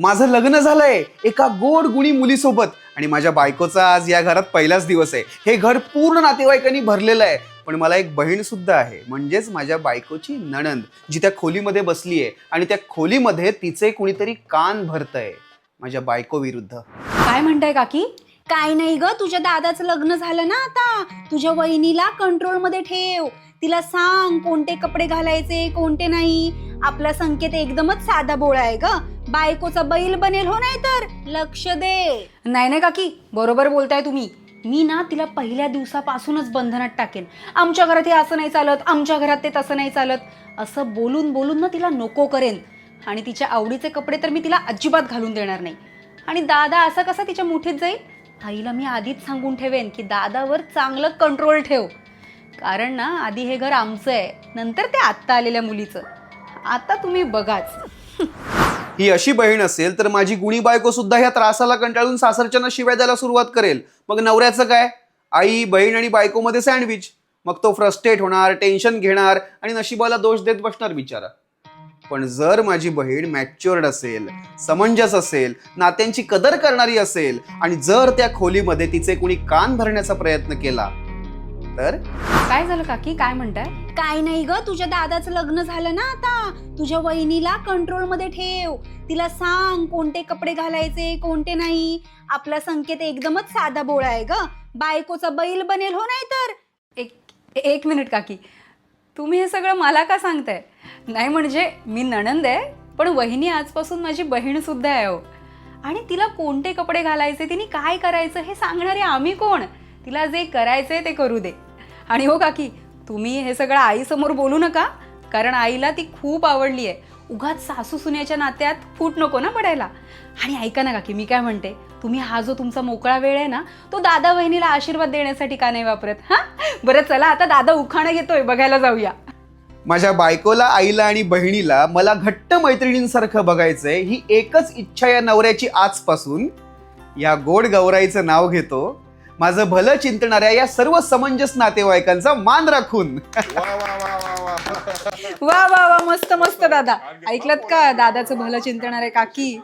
माझं लग्न झालंय एका गोड गुणी मुलीसोबत आणि माझ्या बायकोचा आज या घरात पहिलाच दिवस आहे. हे घर पूर्ण नातेवाईकांनी भरलेलं आहे. पण मला एक बहीण सुद्धा आहे, म्हणजेच माझ्या बायकोची नणंद, जी त्या खोलीमध्ये बसली आहे आणि त्या खोलीमध्ये तिचे कुणीतरी कान भरतंय माझ्या बायको विरुद्ध. काय म्हणताय काकी? काय नाही ग, तुझ्या दादाचं लग्न झालं ना आता. तुझ्या वहिनीला कंट्रोल मध्ये ठेव. तिला सांग कोणते कपडे घालायचे कोणते नाही. आपला संकेत एकदमच साधा बोळा आहे ग. बायकोचा बैल बनेल हो, नाही तर लक्ष दे. नाही नाही काकी, बरोबर बोलताय तुम्ही. मी ना तिला पहिल्या दिवसापासूनच बंधनात टाकेन. आमच्या घरात हे असं नाही चालत, आमच्या घरात ते तसं नाही चालत, असं बोलून बोलून ना तिला नको करेन. आणि तिच्या आवडीचे कपडे तर मी तिला अजिबात घालून देणार नाही. आणि दादा असा कसा तिच्या मुठीत जाईल. आईला मी आधीच सांगून ठेवेन की दादावर चांगलं कंट्रोल ठेव. कारण ना आधी हे घर आमचं आहे, नंतर ते आत्ता आलेल्या मुलीचं. आता तुम्ही बघाच. ही अशी बहीण असेल तर माझी गुणी बायको सुद्धा ह्या त्रासाला कंटाळून सासरच्यांना शिव्या द्यायला सुरुवात करेल. मग नवऱ्याचं काय? आई बहीण आणि बायकोमध्ये सँडविच. मग तो फ्रस्ट्रेट होणार, टेन्शन घेणार आणि नशिबाला दोष देत बसणार बिचारा. पण जर माझी बहीण मॅच्युअर्ड असेल, समंजस असेल, नात्यांची कदर करणारी असेल आणि जर त्या खोलीमध्ये तिचे कुणी कान भरण्याचा प्रयत्न केला तर. काय झालं काकी, काय म्हणताय? काय नाही ग, तुझ्या दादाचं लग्न झालं ना आता. तुझ्या वहिनीला कंट्रोल मध्ये ठेव. तिला सांग कोणते कपडे घालायचे कोणते नाही. आपला संकेत एकदमच साधा बोळा आहे ग. बायकोचा बैल बनेल हो, नाही तर. एक मिनिट काकी, तुम्ही हे सगळं मला का सांगताय? नाही म्हणजे मी नणंद आहे, पण वहिनी आजपासून माझी बहीण सुद्धा आहे हो. आणि तिला कोणते कपडे घालायचे, तिने काय करायचं हे सांगणारे आम्ही कोण? तिला जे करायचंय ते करू दे. आणि हो काकी, तुम्ही हे सगळं आईसमोर बोलू नका, कारण आईला ती खूप आवडली आहे. उगाच सासू सुनेच्या नात्यात फूट नको ना पडायला. आणि ऐका ना काकी, मी काय म्हणते, तुम्ही हा जो तुमचा मोकळा वेळ आहे ना, तो दादा वहिनीला आशीर्वाद देण्यासाठी का नाही वापरत? हा बरं, चला आता दादा उखाणा घेतोय, बघायला जाऊया. माझ्या बायकोला, आईला आणि बहिणीला मला घट्ट मैत्रिणींसारखं बघायचंय, ही एकच इच्छा या नवऱ्याची आजपासून. या गोड गौराईचं नाव घेतो, माझं भलं चिंतणाऱ्या या सर्व समंजस नातेवाईकांचा मान राखून. वा वा वा, मस्त मस्त दादा. ऐकलत का दादाचं भलं चिंतणार आहे काकी?